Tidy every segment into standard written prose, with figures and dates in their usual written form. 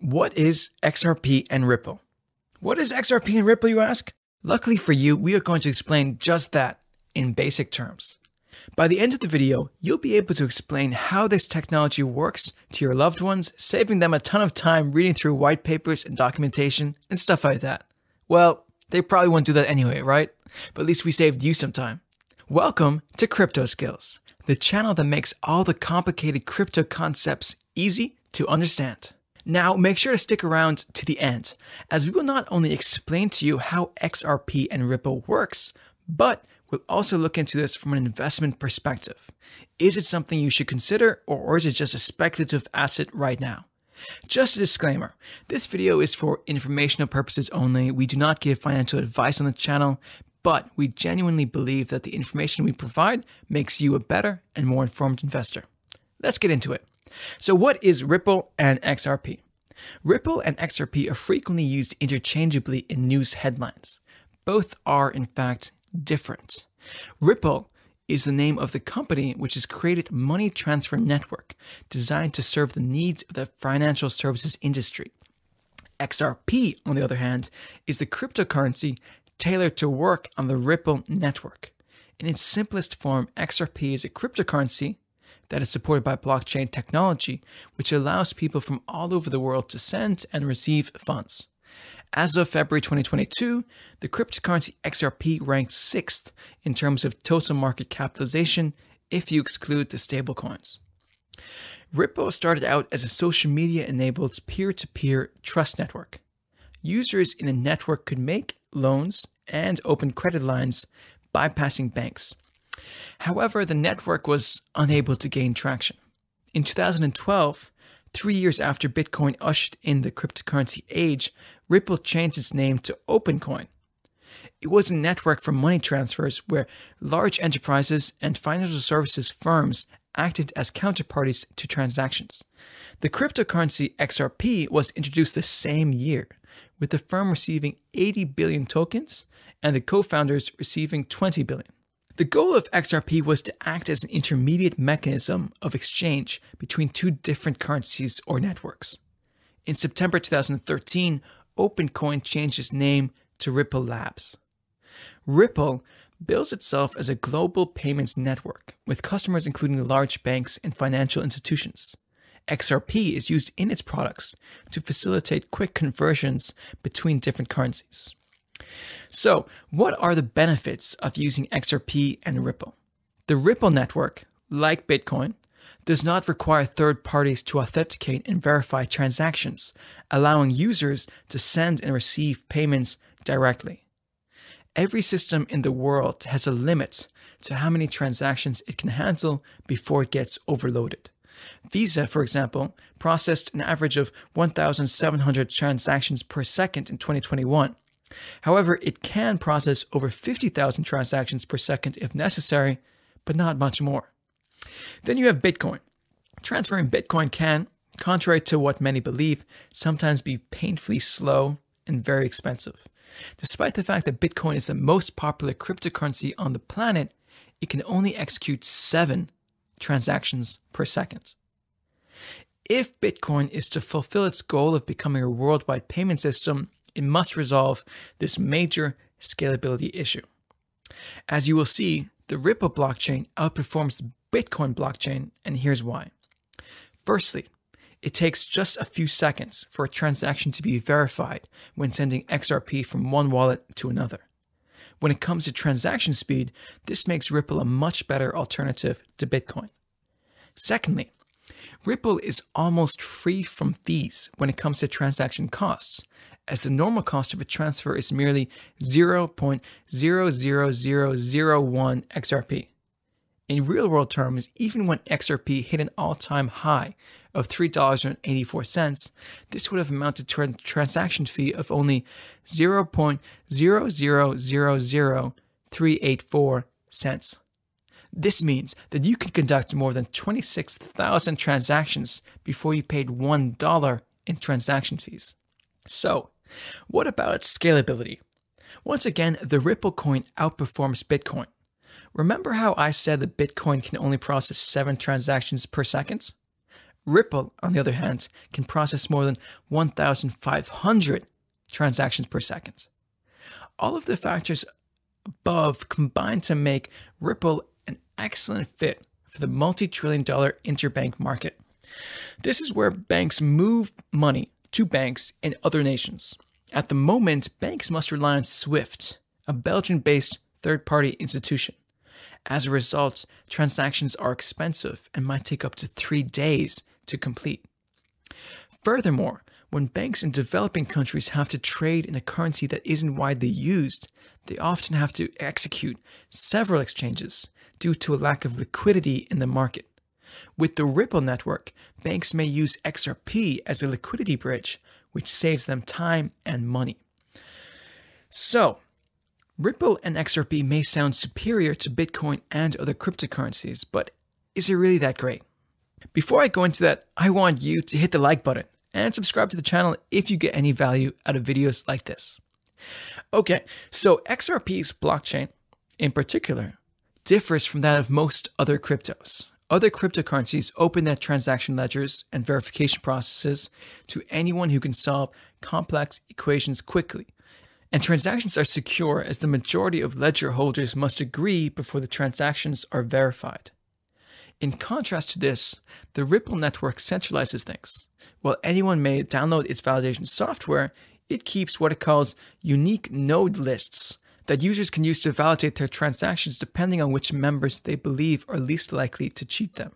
What is XRP and Ripple? What is XRP and Ripple, you ask? Luckily for you, we are going to explain just that in basic terms. By the end of the video, you'll be able to explain how this technology works to your loved ones, saving them a ton of time reading through white papers and documentation and stuff like that. Well, they probably won't do that anyway, right? But at least we saved you some time. Welcome to Crypto Skills, the channel that makes all the complicated crypto concepts easy to understand. Now, make sure to stick around to the end, as we will not only explain to you how XRP and Ripple works, but we'll also look into this from an investment perspective. Is it something you should consider, or is it just a speculative asset right now? Just a disclaimer, this video is for informational purposes only. We do not give financial advice on the channel, but we genuinely believe that the information we provide makes you a better and more informed investor. Let's get into it. So what is Ripple and XRP? Ripple and XRP are frequently used interchangeably in news headlines. Both are, in fact, different. Ripple is the name of the company which has created a money transfer network designed to serve the needs of the financial services industry. XRP, on the other hand, is the cryptocurrency tailored to work on the Ripple network. In its simplest form, XRP is a cryptocurrency that is supported by blockchain technology, which allows people from all over the world to send and receive funds. As of February 2022, the cryptocurrency XRP ranks 6th in terms of total market capitalization if you exclude the stablecoins. Ripple started out as a social media-enabled peer-to-peer trust network. Users in a network could make loans and open credit lines bypassing banks. However, the network was unable to gain traction. In 2012, 3 years after Bitcoin ushered in the cryptocurrency age, Ripple changed its name to OpenCoin. It was a network for money transfers where large enterprises and financial services firms acted as counterparties to transactions. The cryptocurrency XRP was introduced the same year, with the firm receiving 80 billion tokens and the co-founders receiving 20 billion. The goal of XRP was to act as an intermediate mechanism of exchange between two different currencies or networks. In September 2013, OpenCoin changed its name to Ripple Labs. Ripple bills itself as a global payments network, with customers including large banks and financial institutions. XRP is used in its products to facilitate quick conversions between different currencies. So, what are the benefits of using XRP and Ripple? The Ripple network, like Bitcoin, does not require third parties to authenticate and verify transactions, allowing users to send and receive payments directly. Every system in the world has a limit to how many transactions it can handle before it gets overloaded. Visa, for example, processed an average of 1,700 transactions per second in 2021. However, it can process over 50,000 transactions per second if necessary, but not much more. Then you have Bitcoin. Transferring Bitcoin can, contrary to what many believe, sometimes be painfully slow and very expensive. Despite the fact that Bitcoin is the most popular cryptocurrency on the planet, it can only execute 7 transactions per second. If Bitcoin is to fulfill its goal of becoming a worldwide payment system, it must resolve this major scalability issue. As you will see, the Ripple blockchain outperforms the Bitcoin blockchain, and here's why. Firstly, it takes just a few seconds for a transaction to be verified when sending XRP from one wallet to another. When it comes to transaction speed, this makes Ripple a much better alternative to Bitcoin. Secondly, Ripple is almost free from fees when it comes to transaction costs, as the normal cost of a transfer is merely 0.00001 XRP. In real-world terms, even when XRP hit an all-time high of $3.84, this would have amounted to a transaction fee of only 0.0000384 cents. This means that you can conduct more than 26,000 transactions before you paid $1 in transaction fees. So, what about scalability? Once again, the Ripple coin outperforms Bitcoin. Remember how I said that Bitcoin can only process 7 transactions per second? Ripple, on the other hand, can process more than 1,500 transactions per second. All of the factors above combine to make Ripple an excellent fit for the multi-trillion-dollar interbank market. This is where banks move money to banks in other nations. At the moment, banks must rely on SWIFT, a Belgian-based third-party institution. As a result, transactions are expensive and might take up to 3 days to complete. Furthermore, when banks in developing countries have to trade in a currency that isn't widely used, they often have to execute several exchanges due to a lack of liquidity in the market. With the Ripple network, banks may use XRP as a liquidity bridge, which saves them time and money. So, Ripple and XRP may sound superior to Bitcoin and other cryptocurrencies, but is it really that great? Before I go into that, I want you to hit the like button and subscribe to the channel if you get any value out of videos like this. Okay, so XRP's blockchain, in particular, differs from that of most other cryptos. Other cryptocurrencies open their transaction ledgers and verification processes to anyone who can solve complex equations quickly. And transactions are secure as the majority of ledger holders must agree before the transactions are verified. In contrast to this, the Ripple network centralizes things. While anyone may download its validation software, it keeps what it calls unique node lists that users can use to validate their transactions depending on which members they believe are least likely to cheat them.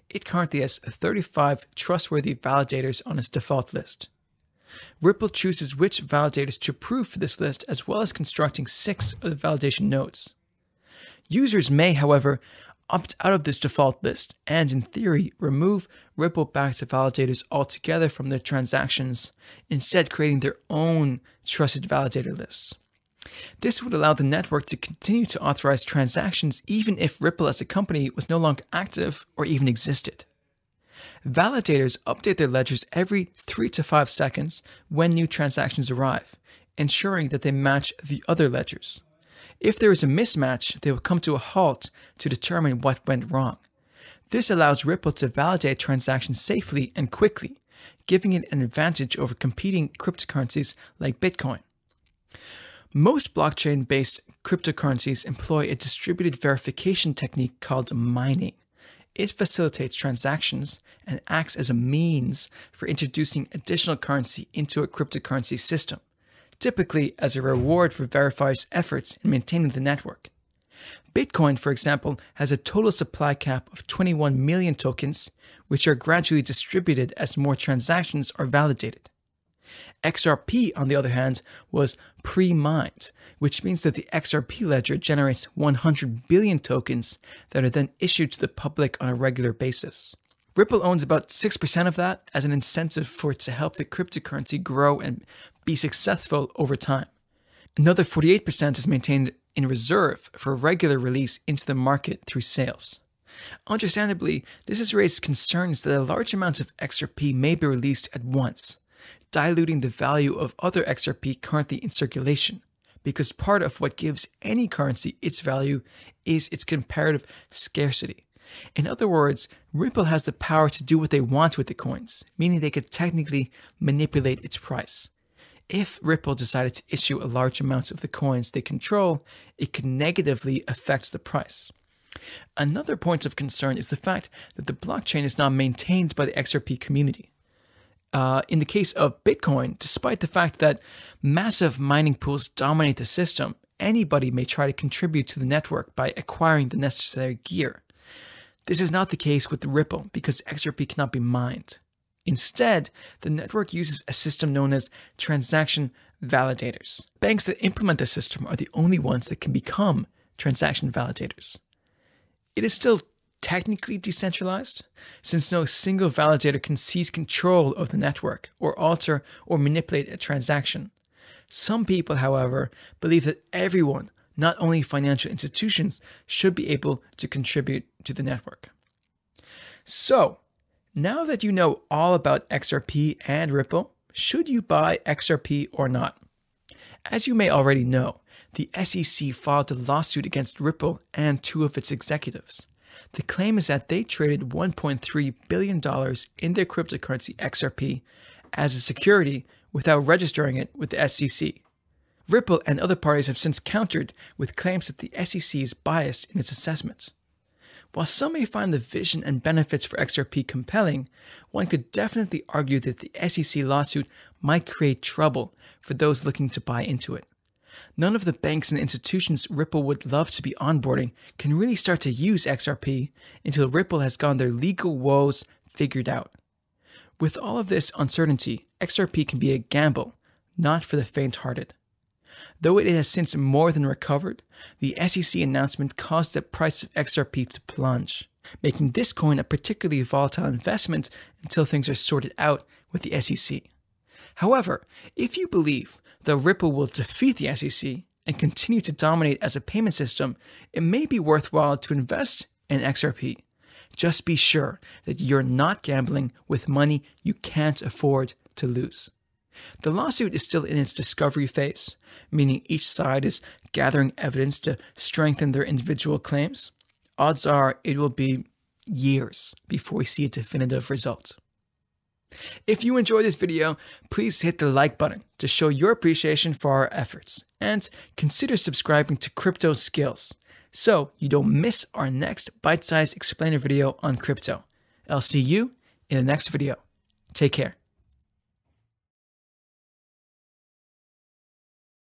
It currently has 35 trustworthy validators on its default list. Ripple chooses which validators to approve for this list, as well as constructing 6 of the validation nodes. Users may, however, opt out of this default list and, in theory, remove Ripple-backed validators altogether from their transactions, instead creating their own trusted validator lists. This would allow the network to continue to authorize transactions even if Ripple as a company was no longer active or even existed. Validators update their ledgers every 3 to 5 seconds when new transactions arrive, ensuring that they match the other ledgers. If there is a mismatch, they will come to a halt to determine what went wrong. This allows Ripple to validate transactions safely and quickly, giving it an advantage over competing cryptocurrencies like Bitcoin. Most blockchain-based cryptocurrencies employ a distributed verification technique called mining. It facilitates transactions and acts as a means for introducing additional currency into a cryptocurrency system, typically as a reward for verifiers' efforts in maintaining the network. Bitcoin, for example, has a total supply cap of 21 million tokens, which are gradually distributed as more transactions are validated. XRP, on the other hand, was pre-mined, which means that the XRP ledger generates 100 billion tokens that are then issued to the public on a regular basis. Ripple owns about 6% of that as an incentive for it to help the cryptocurrency grow and be successful over time. Another 48% is maintained in reserve for regular release into the market through sales. Understandably, this has raised concerns that a large amount of XRP may be released at once, diluting the value of other XRP currently in circulation, because part of what gives any currency its value is its comparative scarcity. In other words, Ripple has the power to do what they want with the coins, meaning they could technically manipulate its price. If Ripple decided to issue a large amount of the coins they control, it could negatively affect the price. Another point of concern is the fact that the blockchain is not maintained by the XRP community. In the case of Bitcoin, despite the fact that massive mining pools dominate the system, anybody may try to contribute to the network by acquiring the necessary gear. This is not the case with Ripple because XRP cannot be mined. Instead, the network uses a system known as transaction validators. Banks that implement the system are the only ones that can become transaction validators. It is still technically decentralized, since no single validator can seize control of the network or alter or manipulate a transaction. Some people, however, believe that everyone, not only financial institutions, should be able to contribute to the network. So, now that you know all about XRP and Ripple, should you buy XRP or not? As you may already know, the SEC filed a lawsuit against Ripple and 2 of its executives. The claim is that they traded $1.3 billion in their cryptocurrency XRP as a security without registering it with the SEC. Ripple and other parties have since countered with claims that the SEC is biased in its assessments. While some may find the vision and benefits for XRP compelling, one could definitely argue that the SEC lawsuit might create trouble for those looking to buy into it. None of the banks and institutions Ripple would love to be onboarding can really start to use XRP until Ripple has gotten their legal woes figured out. With all of this uncertainty, XRP can be a gamble, not for the faint-hearted. Though it has since more than recovered, the SEC announcement caused the price of XRP to plunge, making this coin a particularly volatile investment until things are sorted out with the SEC. However, if you believe that Ripple will defeat the SEC and continue to dominate as a payment system, it may be worthwhile to invest in XRP. Just be sure that you're not gambling with money you can't afford to lose. The lawsuit is still in its discovery phase, meaning each side is gathering evidence to strengthen their individual claims. Odds are it will be years before we see a definitive result. If you enjoyed this video, please hit the like button to show your appreciation for our efforts, and consider subscribing to Crypto Skills so you don't miss our next bite-sized explainer video on crypto. I'll see you in the next video. Take care.